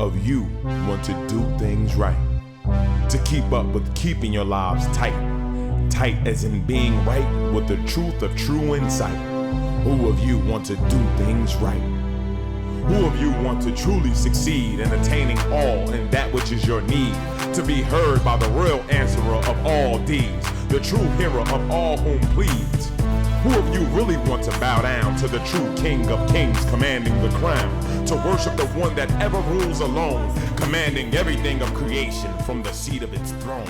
of you want to do things right? To keep up with keeping your lives tight. Tight as in being right with the truth of true insight. Who of you want to do things right? Who of you want to truly succeed in attaining all in that which is your need? To be heard by the real answerer of all deeds, the true hero of all whom pleads. Who of you really want to bow down to the true King of Kings commanding the crown? To worship the one that ever rules alone, commanding everything of creation from the seat of its throne.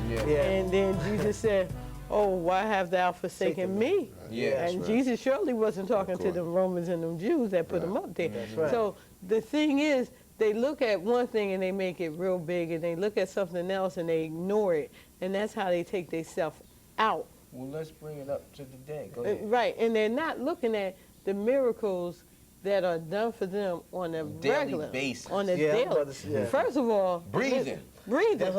Yeah. And then Jesus said, oh, why have thou forsaken me? Yeah, and Jesus surely wasn't talking to the Romans and them Jews that put him up there. So the thing is, they look at one thing and they make it real big, and they look at something else and they ignore it, and that's how they take themselves out. Well, let's bring it up to the day. Go ahead. Right, and they're not looking at the miracles that are done for them on a regular basis. On a daily. First of all, breathing. Breathing.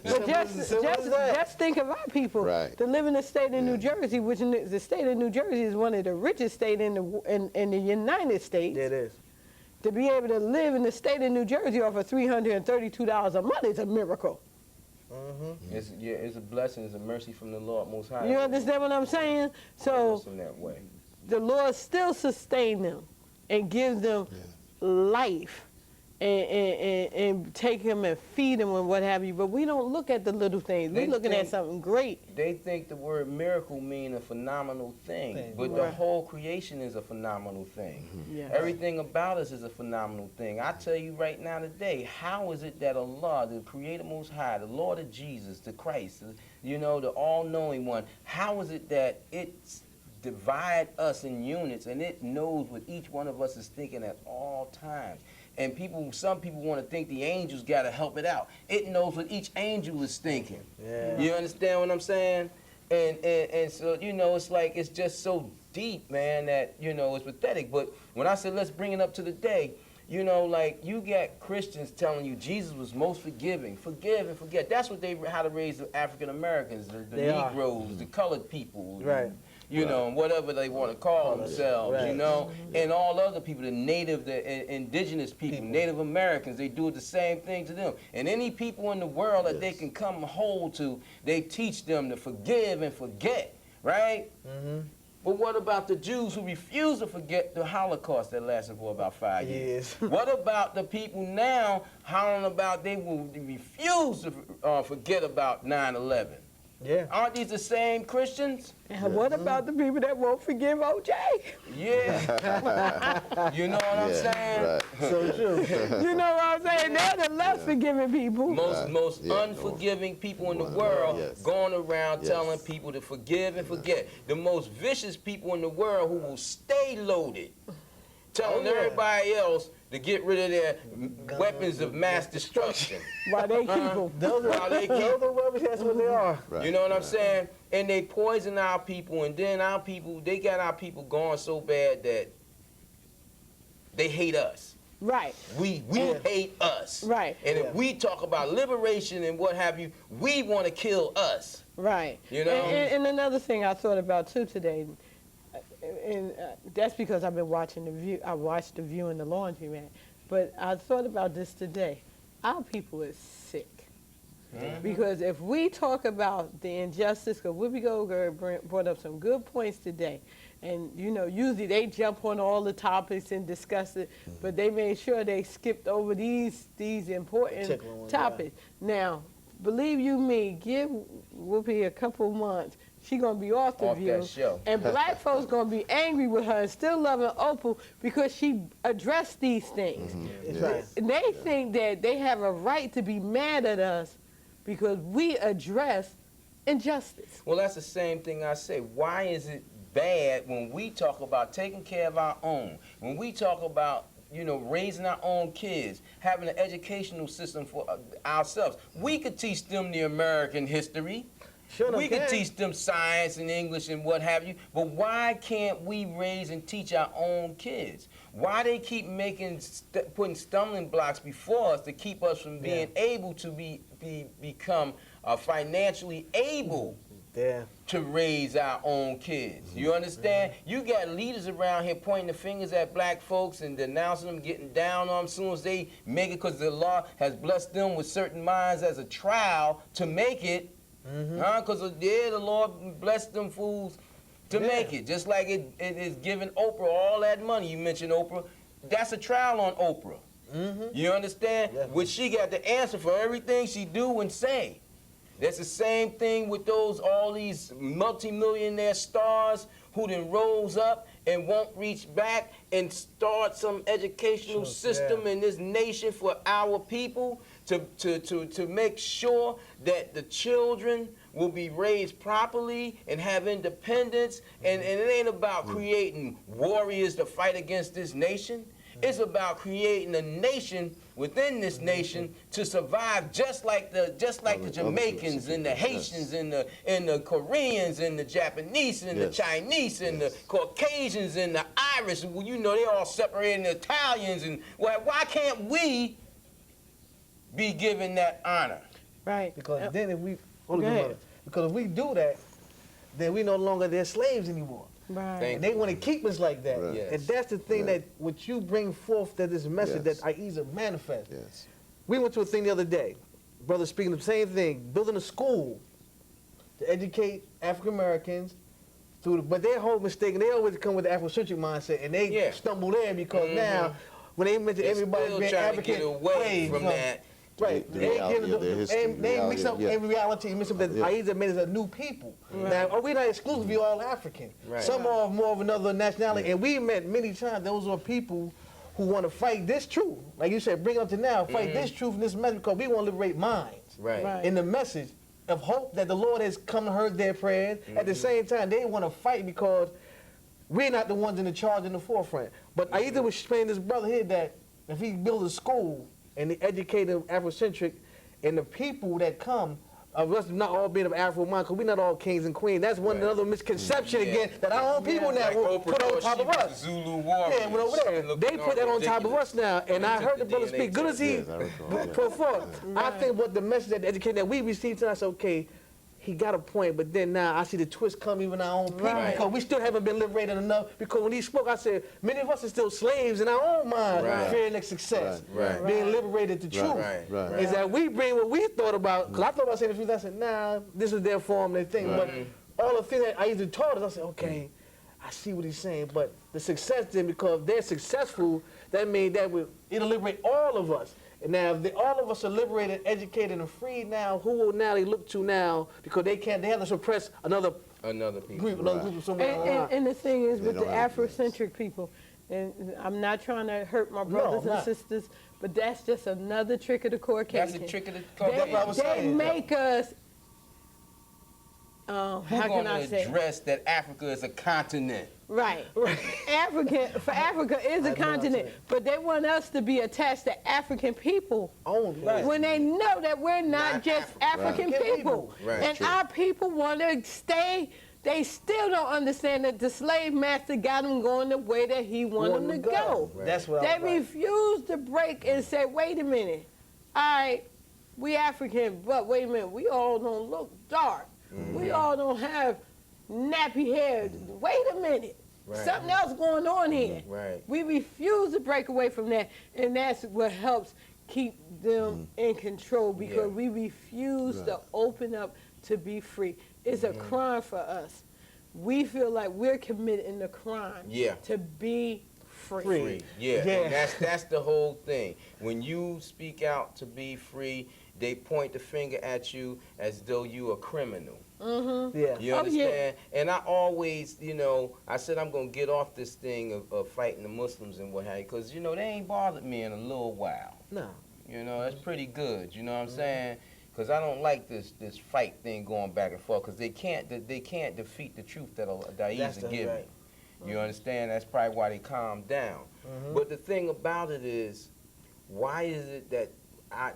But just think of our people to live in the state of New Jersey, which the state of New Jersey is one of the richest states in the United States. It is. To be able to live in the state of New Jersey off of $332 a month is a miracle. It's a blessing, it's a mercy from the Lord Most High. You understand what I'm saying? So that way. The Lord still sustains them and gives them life and take them and feed them and what have you. But we don't look at the little things. We're looking at something great. They think the word miracle means a phenomenal thing, but the whole creation is a phenomenal thing. Everything about us is a phenomenal thing. I tell you right now today, how is it that Allah, the Creator Most High, the Lord of Jesus, the Christ, you know, the all-knowing one, how is it that it's divide us in units and it knows what each one of us is thinking at all times? And some people want to think the angels got to help it out. It knows what each angel is thinking. You understand what I'm saying? And so, you know, it's like, it's just so deep, man, that, you know, it's pathetic. But when I said, let's bring it up to the day, you know, like, you got Christians telling you Jesus was most forgiving. Forgive and forget. That's what how to raise the African Americans, the Negroes, the colored people. You know, whatever they want to call themselves, you know, and all other people, the native, the indigenous people, Native Americans, they do the same thing to them. And any people in the world that they can come hold to, they teach them to forgive and forget, right? But what about the Jews who refuse to forget the Holocaust that lasted for about 5 years? What about the people now hollering about they will refuse to forget about 9/11? Aren't these the same Christians? And what about the people that won't forgive O.J.? You know what I'm saying? So true. You know what I'm saying? They're the less forgiving people. Most unforgiving people in the world going around telling people to forgive and forget. The most vicious people in the world who will stay loaded, telling everybody else to get rid of their weapons of mass destruction. Why they keep them. Those are weapons, that's what they are. You know what I'm saying? And they poison our people, and then our people, they got our people going so bad that they hate us. Right. We hate us. Right. And if we talk about liberation and what have you, we want to kill us. Right. You know? And another thing I thought about too today, and that's because I've been watching The View. I watched The View and The Laundromat. But I thought about this today. Our people is sick. Because if we talk about the injustice, because Whoopi Goldberg brought up some good points today, and you know, usually they jump on all the topics and discuss it, but they made sure they skipped over these important topics. Now, believe you me, give Whoopi a couple months, she gonna be off The View, and black folks gonna be angry with her and still loving Opal because she addressed these things. And they think that they have a right to be mad at us because we address injustice. Well, that's the same thing I say. Why is it bad when we talk about taking care of our own, when we talk about, you know, raising our own kids, having an educational system for ourselves? We could teach them the American history. We could teach them science and English and what have you, but why can't we raise and teach our own kids? Why they keep putting stumbling blocks before us to keep us from being able to become financially able to raise our own kids. You understand? You got leaders around here pointing the fingers at black folks and denouncing them, getting down on them as soon as they make it, because the law has blessed them with certain minds as a trial to make it. Because the Lord blessed them fools to make it. Just like it is giving Oprah all that money. You mentioned Oprah. That's a trial on Oprah. You understand? Which she got the answer for everything she do and say. That's the same thing with all these multimillionaire stars who then rose up and won't reach back and start some educational system in this nation for our people to make sure that the children will be raised properly and have independence. And it ain't about creating warriors to fight against this nation. It's about creating a nation within this nation to survive, just like the Jamaicans and the Haitians and the Koreans and the Japanese and the Chinese and the Caucasians and the Irish. Well, you know, they all separating the Italians. And why can't we be given that honor? Right. Because then if we because if we do that, then we no longer their slaves anymore. Right. And they want to keep us like that. Right. Yes. And that's the thing that what you bring forth, that this message that A.H.A.D manifest. Yes. We went to a thing the other day, brother speaking the same thing, building a school to educate African Americans through but their whole mistake, and they always come with the Afrocentric mindset, and they stumble there because now when they mention everybody being trying African, to get away from that. Right, The reality of their history, they mix up every reality and mix up that A.H.A.D made us a new people. Now, we're not exclusively all African. Some are more of another nationality, and we met many times, those are people who want to fight this truth. Like you said, bring up to now, fight this truth and this message, because we want to liberate minds. Right. In the message of hope that the Lord has come to heard their prayers. At the same time, they want to fight because we're not the ones in the charge in the forefront. But A.H.A.D was explaining this brother here that if he builds a school, and the educated Afrocentric, and the people that come, of us not all being of Afro mind, because we're not all kings and queens. That's one another misconception again that our own people now will put on top of us. Zulu warriors. Yeah, went over there. They put that on top of us now, and I heard the brother speak. Good as he put forth. I think what the message that the education that we received tonight, I said, okay, he got a point, but then now I see the twist come even our own people because we still haven't been liberated enough. Because when he spoke, I said, many of us are still slaves in our own mind, fearing their success, being liberated to truth. Is that we bring what we thought about, because I thought about saying the truth, I said, nah, this is their form, their thing. But all the things that I used to taught us, I said, okay, I see what he's saying. But the success then, because if they're successful, that means that it'll liberate all of us. And now, if all of us are liberated, educated, and free now, who will now they look to now? Because they have to suppress another group of somewhere. And the thing is, with the Afrocentric people, and I'm not trying to hurt my brothers and sisters, but that's just another trick of the Caucasian. That's a trick of the Caucasian. They make us, how can I say? Address that Africa is a continent. Right. Africa is a continent, but they want us to be attached to African people when they know that we're not just African people. And our people want to stay. They still don't understand that the slave master got them going the way that he wanted them to go. That's what they refuse to break and say, wait a minute, all right, we African, but wait a minute, we all don't look dark. We all don't have nappy hair. Wait a minute. Something else going on here. We refuse to break away from that, and that's what helps keep them in control, because we refuse to open up to be free. It's a crime for us. We feel like we're committing the crime to be free. And that's the whole thing. When you speak out to be free, they point the finger at you as though you a criminal. You understand? And I always, I said I'm going to get off this thing of fighting the Muslims and what have you, because, they ain't bothered me in a little while. No. That's pretty good, you know what I'm saying? Because I don't like this fight thing going back and forth, because they can't defeat the truth that A.H.A.D give me. You understand? That's probably why they calmed down. But the thing about it is, why is it that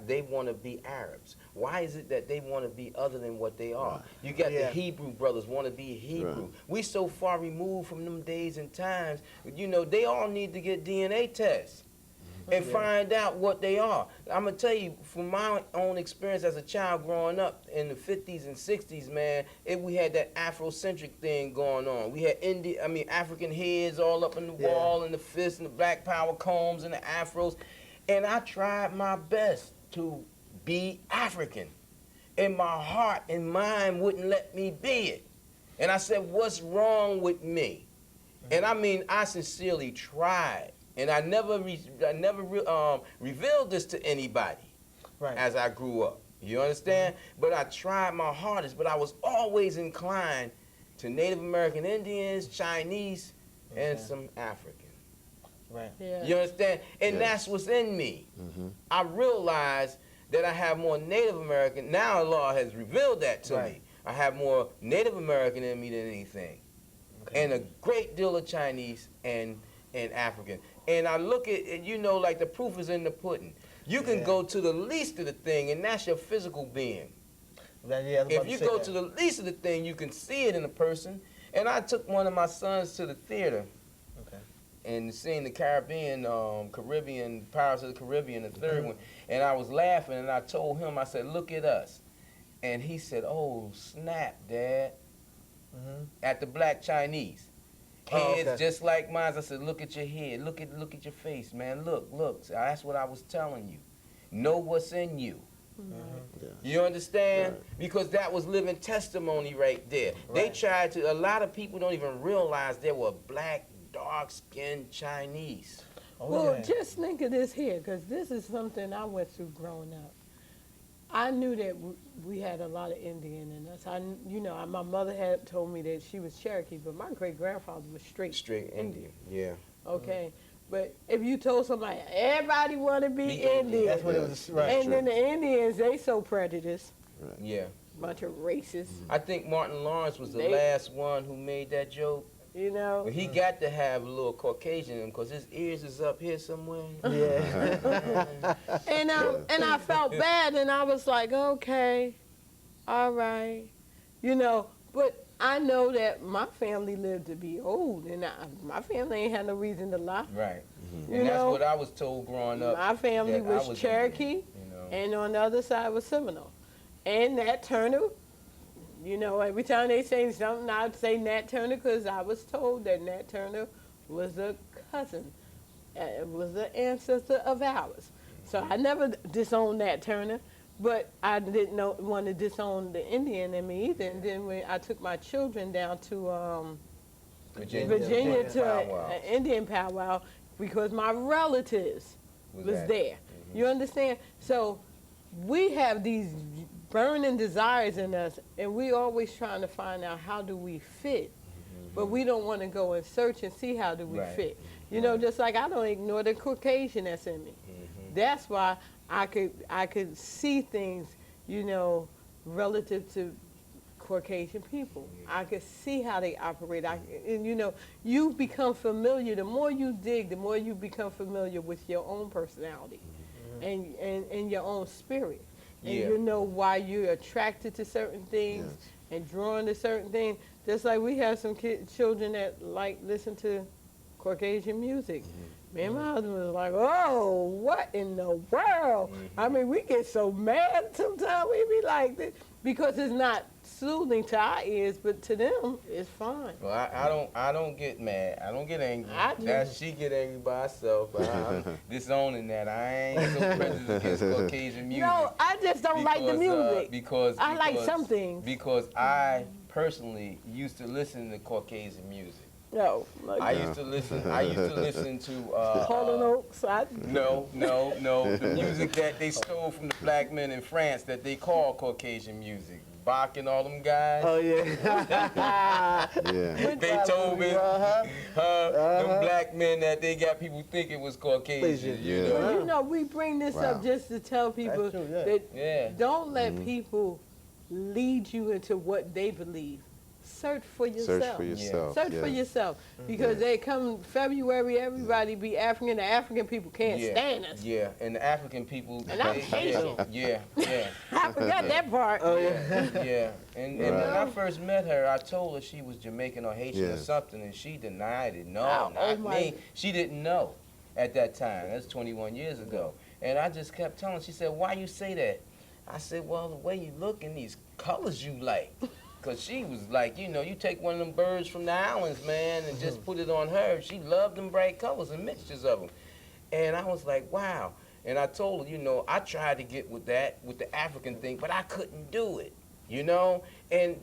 they want to be Arabs? Why is it that they want to be other than what they are? You got the Hebrew brothers want to be Hebrew. We so far removed from them days and times. They all need to get DNA tests. and find out what they are. I'm going to tell you, from my own experience as a child growing up in the 50s and 60s, man, we had that Afrocentric thing going on. We had African heads all up on the wall, and the fists, and the black power combs, and the afros. And I tried my best to be African. And my heart and mind wouldn't let me be it. And I said, what's wrong with me? And I sincerely tried. And I never revealed this to anybody as I grew up. You understand? But I tried my hardest, but I was always inclined to Native American Indians, Chinese, and some African. Right. Yeah. You understand? And that's what's in me. I realized that I have more Native American. Now Allah has revealed that to me. I have more Native American in me than anything. And a great deal of Chinese and African. And I look at it, like the proof is in the pudding. You can go to the least of the thing, and that's your physical being. If you go to the least of the thing, you can see it in a person. And I took one of my sons to the theater and seeing the Caribbean, Pirates of the Caribbean, the third one. And I was laughing, and I told him, I said, look at us. And he said, oh, snap, Dad. At the black Chinese. Heads just like mine. I said, look at your head. Look at your face, man. Look. That's what I was telling you. Know what's in you. You understand? Because that was living testimony right there. They tried to, a lot of people don't even realize there were black, dark-skinned Chinese. Well, just think of this here, because this is something I went through growing up. I knew that we had a lot of Indian in us. My mother had told me that she was Cherokee, but my great-grandfather was straight Indian. Yeah. Okay. But if you told somebody, everybody want to be Indian. That's what it was. And then the Indians, they so prejudiced. Yeah. Bunch of racists. I think Martin Lawrence was the last one who made that joke. But he got to have a little Caucasian in him because his ears is up here somewhere. And I felt bad, and I was like, okay, all right. But I know that my family lived to be old, and my family ain't had no reason to lie. Right. And that's what I was told growing up. My family was Cherokee, and on the other side was Seminole. And Nat Turner. Every time they say something, I'd say Nat Turner because I was told that Nat Turner was a cousin, was an ancestor of ours. So I never disowned Nat Turner, but I didn't want to disown the Indian in me either. And then when I took my children down to Virginia to an Indian powwow because my relatives was there. You understand? So we have these burning desires in us, and we always trying to find out how do we fit, but we don't want to go and search and see how do we fit. Just like I don't ignore the Caucasian that's in me. That's why I could see things, relative to Caucasian people. I could see how they operate. You become familiar. The more you dig, the more you become familiar with your own personality and your own spirit. And you know why you're attracted to certain things and drawn to certain things. Just like we have some children that listen to Caucasian music. Me and my husband was like, oh, what in the world? I mean, we get so mad sometimes. We be like this because it's not soothing to our ears, but to them, it's fine. Well, I don't get mad. I don't get angry. She get angry by herself. But I'm disowning that. I ain't so prejudiced against Caucasian music. No, I just don't like the music. Because I like some things. Because I personally used to listen to Caucasian music. No, I used to listen to Hall & Oates. No. The music that they stole from the black men in France that they call Caucasian music. Bach and all them guys. Oh yeah. They told me them black men that they got people thinking was Caucasian. We bring this up just to tell people that don't let people lead you into what they believe. Search for yourself. Search for yourself. Because they come February, everybody be African. The African people can't stand us. Yeah, and the African people. And I'm Haitian. Yeah. I forgot that part. Oh, yeah. And when I first met her, I told her she was Jamaican or Haitian or something, and she denied it. No, not me. She didn't know. at that time. That's 21 years ago. And I just kept telling her, she said, why you say that? I said, well, the way you look in these colors you like. Because she was like, you know, you take one of them birds from the islands, man, and just put it on her. She loved them bright colors and mixtures of them. And I was like, wow. And I told her, you know, I tried to get with that, with the African thing, but I couldn't do it, you know?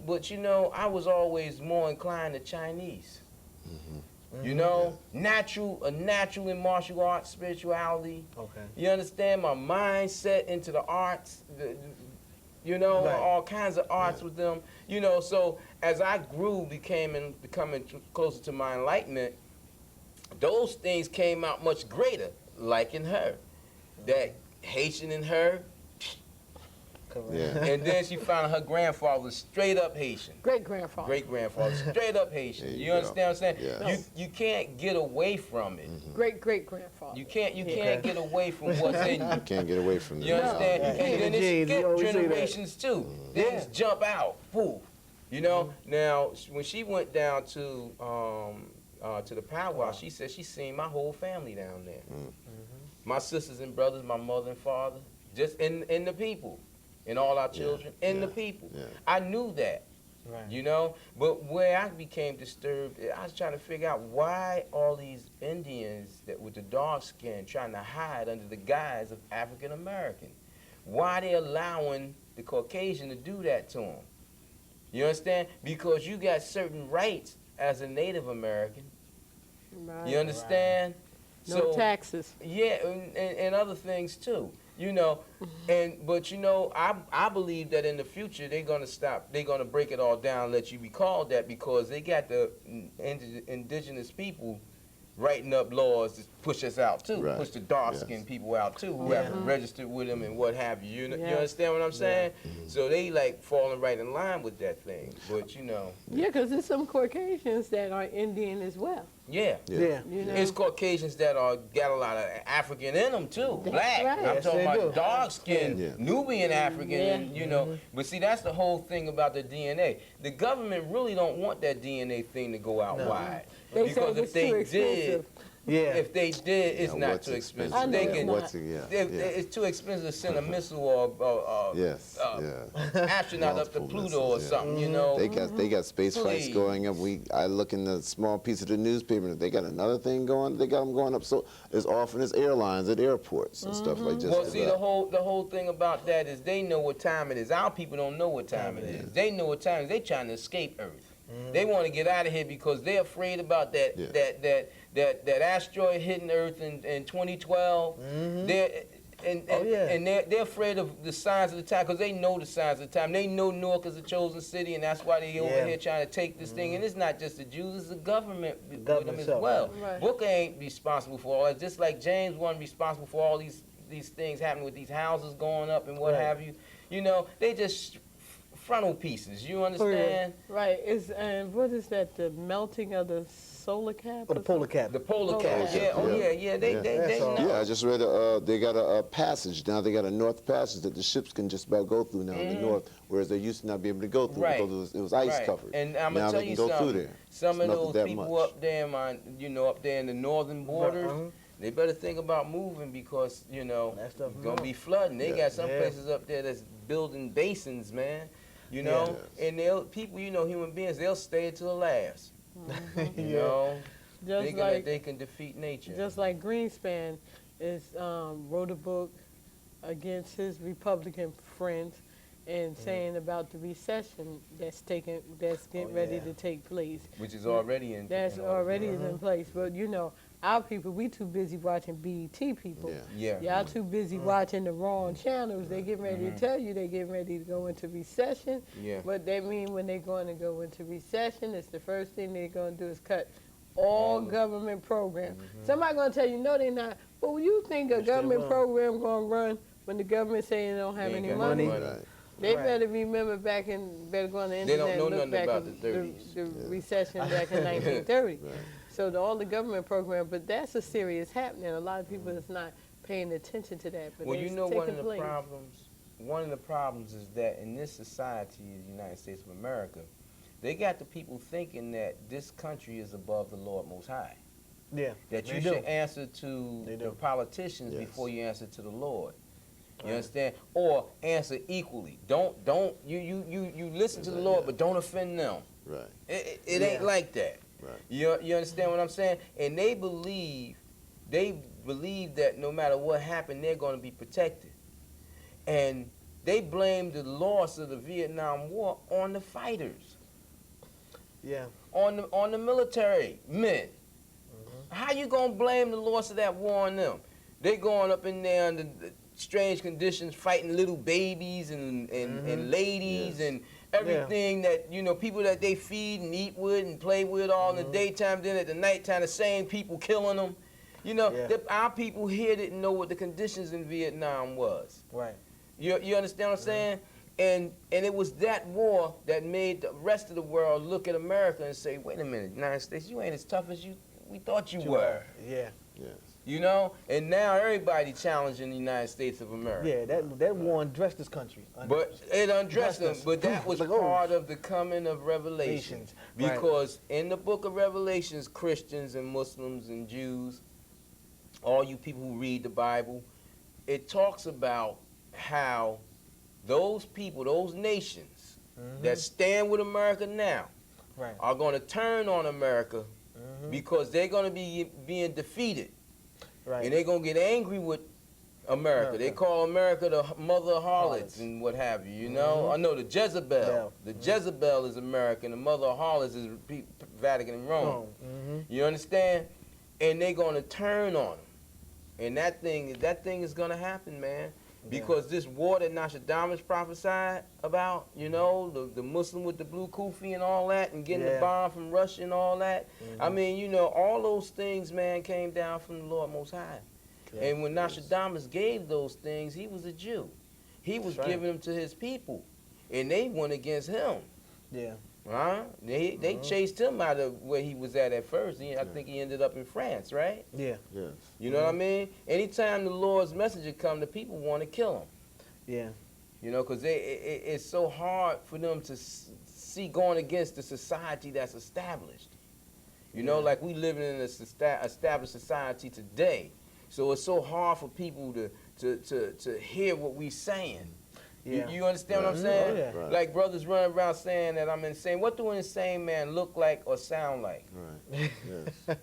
But, you know, I was always more inclined to Chinese. You know, a natural in martial arts, spirituality. Okay. You understand? My mindset into the arts, you know, all kinds of arts with them. You know, so as I grew, becoming closer to my enlightenment, those things came out much greater, like in her. That Haitian in her. Yeah. And then she found her grandfather was straight up Haitian. Great-grandfather. Great-grandfather, straight up Haitian. You understand what I'm saying? Yes. You can't get away from it. Great-great-grandfather. You can't get away from what's in you. You can't get away from it. You understand? And then it skip generations too. Things jump out. Poof. You know? Now, when she went down to the powwow, she said she seen my whole family down there. My sisters and brothers, my mother and father, just in the people. And all our children, and the people. I knew that, you know? But where I became disturbed, I was trying to figure out why all these Indians that with the dark skin trying to hide under the guise of African American. Why they allowing the Caucasian to do that to them? You understand? Because you got certain rights as a Native American. Right. You understand? No taxes. Yeah, and other things too. You know, but you know, I believe that in the future they're gonna break it all down, let you be called that, because they got the indigenous people writing up laws to push us out too, push the dark-skinned people out too, who haven't registered with them and what have you. You understand what I'm saying? So they like falling right in line with that thing, but you know. Yeah, because there's some Caucasians that are Indian as well. Yeah. You know? It's Caucasians that got a lot of African in them too. That's black. Right. I'm talking about dark-skinned, Nubian African, and, you know. But see, that's the whole thing about the DNA. The government really don't want that DNA thing to go out wide. Because if they did, if they did, it's not too expensive. It's too expensive to send a missile or astronaut up to Pluto or something, you know. They got space flights going up. I look in the small piece of the newspaper, they got another thing going. They got them going up so as often as airlines at airports and stuff like that. Well, see, the whole thing about that is they know what time it is. Our people don't know what time it is. They know what time it is. They trying to escape Earth. They want to get out of here because they're afraid about that asteroid hitting Earth in 2012. They're afraid of the signs of the time because they know the signs of the time. They know Newark is a chosen city, and that's why they over here trying to take this thing. And it's not just the Jews; it's the government with them as well. Right. Booker ain't responsible for all that. Just like James wasn't responsible for all these things happening with these houses going up and what have you. You know, they just frontal pieces. You understand? Right. What is that? The melting of the solar cap? Or the polar cap. The polar cap. Yeah. I just read they got a passage now. They got a north passage that the ships can just about go through now in the north, whereas they used to not be able to go through because it was ice covered. And I'm gonna tell you something. Some of those people up there, up there in the northern borders. They better think about moving because, you know, it's going to be flooding. They got some places up there that's building basins, man. You know, and people, you know, human beings, they'll stay until the last. You know, thinking that they can defeat nature. Just like Greenspan wrote a book against his Republican friends and saying about the recession that's getting ready to take place. Which is already in place. That's already in place. But, you know, our people, we too busy watching BET people. Y'all too busy watching the wrong channels. They getting ready to tell you they getting ready to go into recession. What they mean when they're going to go into recession is the first thing they're going to do is cut all government programs. Somebody going to tell you, no, they're not. But when you think a government program going to run when the government saying they don't have any money? They better remember better go on the internet and look back at the recession back in 1930. So all the government program, but that's a serious happening. A lot of people is not paying attention to that. But you know, one of the problems is that in this society, the United States of America, they got the people thinking that this country is above the Lord Most High. Yeah. That you should answer to the politicians before you answer to the Lord. You understand? Or answer equally. Don't you listen to the Lord, but don't offend them. Right. It ain't like that. Right. You understand what I'm saying? And they believe that no matter what happened, they're going to be protected. And they blame the loss of the Vietnam War on the fighters. Yeah. On the military men. How you gonna blame the loss of that war on them? They going up in there under strange conditions, fighting little babies and ladies and everything that, you know, people that they feed and eat with and play with all in the daytime, then at the nighttime the same people killing them. You know, our people here didn't know what the conditions in Vietnam was. Right. You understand what I'm saying? And it was that war that made the rest of the world look at America and say, wait a minute, United States, you ain't as tough as we thought you were. Yeah. Yes. You know? And now everybody challenging the United States of America. Yeah, that war undressed this country. But it undressed them. But that was part of the coming of Revelations. Because in the book of Revelations, Christians and Muslims and Jews, all you people who read the Bible, it talks about how those people, those nations that stand with America now are going to turn on America because they're going to be being defeated. And they're going to get angry with America. They call America the mother of harlots and what have you, you know? I know the Jezebel. The Jezebel is America and the mother of harlots is Vatican and Rome. You understand? And they're going to turn on them. And that thing is going to happen, man. Because this war that Nostradamus prophesied about, you know, the Muslim with the blue kufi and all that, and getting the bomb from Russia and all that. I mean, you know, all those things, man, came down from the Lord Most High. And when Nostradamus gave those things, he was a Jew. He was giving them to his people, and they went against him. Yeah. They chased him out of where he was at first. I think he ended up in France, right? Yeah. Yes. You know what I mean? Anytime the Lord's messenger come, the people want to kill him. Yeah. You know, because it's so hard for them to see going against the society that's established. You know, like we living in an established society today. So it's so hard for people to hear what we saying. Yeah. You understand what I'm saying? Like brothers running around saying that I'm insane. What do an insane man look like or sound like? Right. Yes.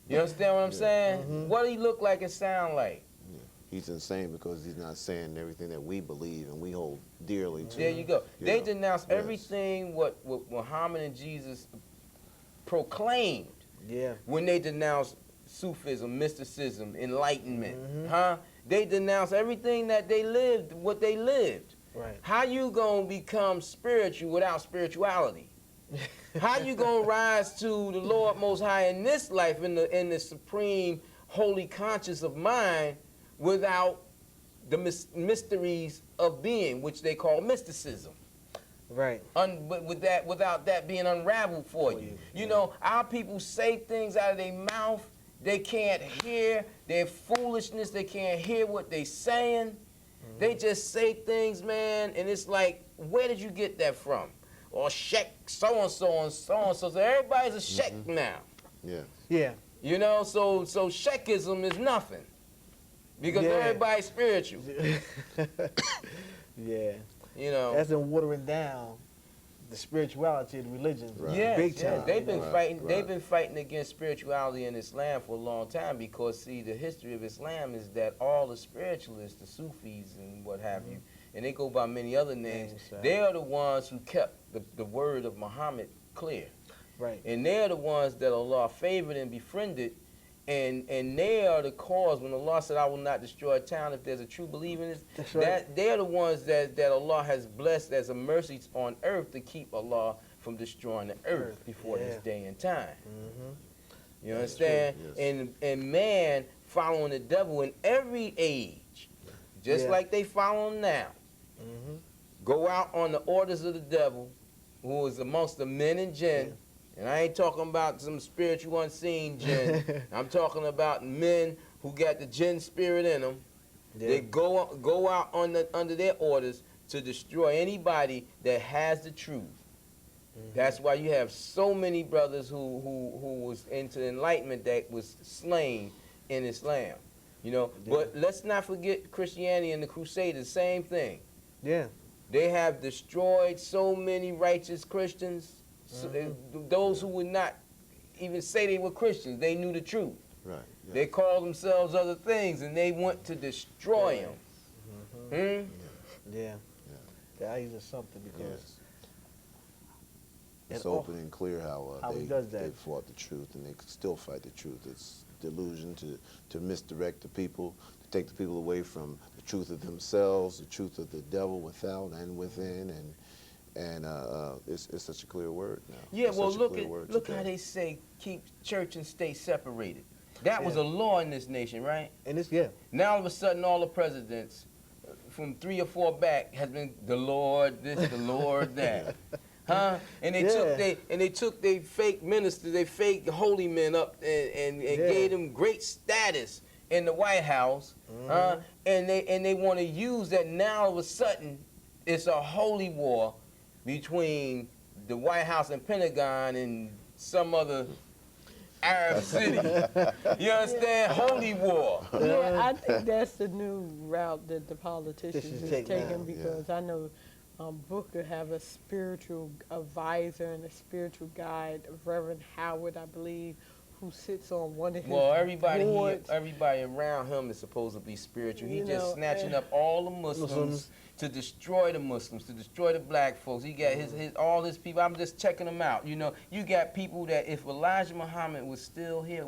You understand what I'm saying? What do he look like and sound like? Yeah. He's insane because he's not saying everything that we believe and we hold dearly to. There you go. They denounce everything what Muhammad and Jesus proclaimed. Yeah. When they denounced Sufism, mysticism, enlightenment, They denounce everything that they lived, what they lived. Right. How you gonna become spiritual without spirituality? How you gonna rise to the Lord Most High in this life, in the supreme holy conscious of mind, without the mysteries of being, which they call mysticism? Right. Without that being unraveled for you. You know, our people say things out of their mouth. They can't hear their foolishness. They can't hear what they saying. They just say things, man, and it's like, where did you get that from? Or Sheikh so-and-so and so-and-so. So everybody's a Sheikh now. Yeah. Yeah. You know, so Sheikhism is nothing. Because everybody's spiritual. Yeah. You know. That's been watering down the spirituality of the religion. Right. Yes, big time. They've been fighting. They've been fighting against spirituality in Islam for a long time because, see, the history of Islam is that all the spiritualists, the Sufis and what have you, and they go by many other names. They are the ones who kept the word of Muhammad clear. Right. And they're the ones that Allah favored and befriended. And they are the cause when Allah said, I will not destroy a town if there's a true believer in this. That's right. They're the ones that Allah has blessed as a mercy on earth to keep Allah from destroying the earth before this day and time. You understand? Yes. And man following the devil in every age, just like they follow him now, go out on the orders of the devil, who is amongst the men and jinn. And I ain't talking about some spiritual unseen jinn. I'm talking about men who got the jinn spirit in them. They go out under their orders to destroy anybody that has the truth. That's why you have so many brothers who was into enlightenment that was slain in Islam. You know, but let's not forget Christianity and the Crusaders, same thing. Yeah. They have destroyed so many righteous Christians, those who would not even say they were Christians. They knew the truth. Right. Yes. They called themselves other things, and they went to destroy them. Yeah. That is something because it's open and clear how they fought the truth, and they still fight the truth. It's delusion to misdirect the people, to take the people away from the truth of themselves, the truth of the devil without and within, and it's such a clear word now. Yeah, well, look how they say keep church and state separated. That was a law in this nation, right? And it's Now all of a sudden, all the presidents from 3 or 4 back has been the Lord this, the Lord that. Huh? And they took they fake ministers, they fake holy men up and gave them great status in the White House. And they want to use that. Now all of a sudden it's a holy war between the White House and Pentagon and some other Arab city. You understand? Holy war. Yeah, I think that's the new route that the politicians is taking because I know Booker have a spiritual advisor and a spiritual guide, Reverend Howard, I believe, who sits on one of his boards. Everybody around him is supposed to be spiritual. He just snatching up all the Muslims to destroy the Muslims, to destroy the black folks. He got all his people. I'm just checking them out. You know, you got people that if Elijah Muhammad was still here,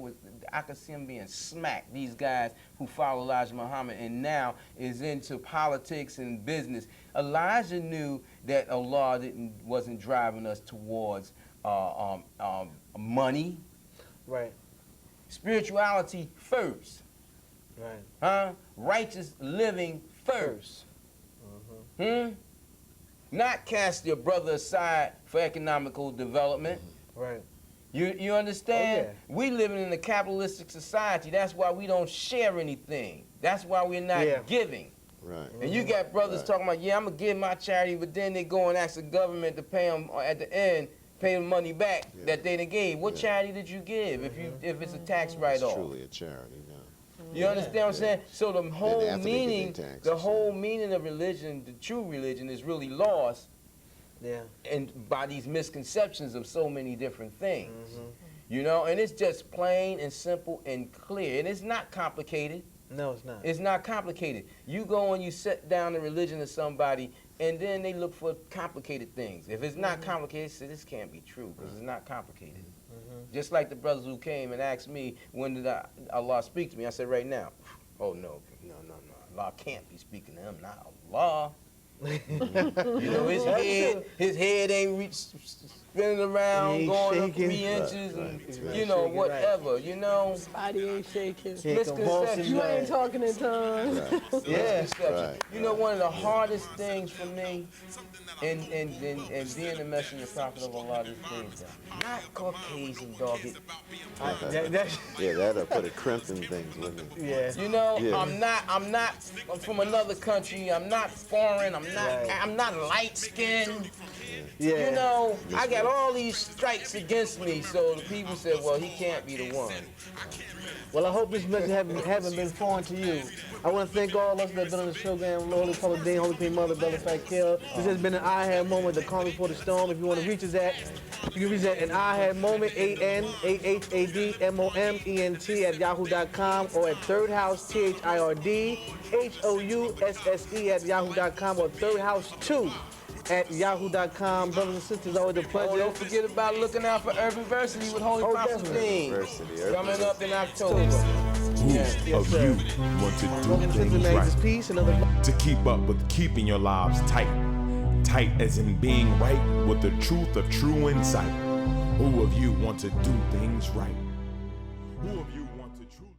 I could see him being smacked. These guys who follow Elijah Muhammad and now is into politics and business. Elijah knew that Allah wasn't driving us towards money. Right. Spirituality first. Right. Huh? Righteous living first. Not cast your brother aside for economical development. Right. You understand? We living in a capitalistic society. That's why we don't share anything. That's why we're not giving. Right. And you got brothers talking about, I'm going to give my charity, but then they go and ask the government to pay them at the end, pay them money back that they done gave. What charity did you give if it's a tax write-off? It's truly a charity, You understand what I'm saying? So the whole meaning, of religion, the true religion, is really lost. Yeah. And by these misconceptions of so many different things, you know, and it's just plain and simple and clear, and it's not complicated. No, it's not. It's not complicated. You go and you set down the religion of somebody, and then they look for complicated things. If it's not complicated, say this can't be true because it's not complicated. Just like the brothers who came and asked me, when did Allah speak to me? I said, right now. Oh, no. Allah can't be speaking to him, not Allah. You know, his head ain't spinning around, going up 3 inches, and, you know, whatever, you know. His body ain't shaking. Misconception. You ain't talking in tongues. Misconception. You know, one of the hardest things for me in being a messenger prophet of Allah is things not Caucasian, dog. that'll put a crimp in things, wouldn't it? Yeah. You know, I'm from another country. I'm not foreign. I'm not light-skinned. Yeah. You know, I got all these strikes against me, so the people said, well, he can't be the one. Well, I hope this message haven't been foreign to you. I want to thank all of us that have been on this program, Holy Father Dean, Holy Queen Mother, Brother Fat Kill. This has been an I-Had moment, the calm before the storm. If you want to reach us you can reach us at an I-Had moment, A.H.A.D moment at yahoo.com or at Third House, THIRD, HOUSSE at yahoo.com or Third House 2 at yahoo.com. Brothers and sisters, always a pleasure. Oh, don't forget about looking out for Urbanversity with Holy Prophet Dean. Coming up in October. Who of you want to do things right? To keep up with keeping your lives tight. Tight as in being right with the truth of true insight. Who of you want to do things right? Who of you want to truly...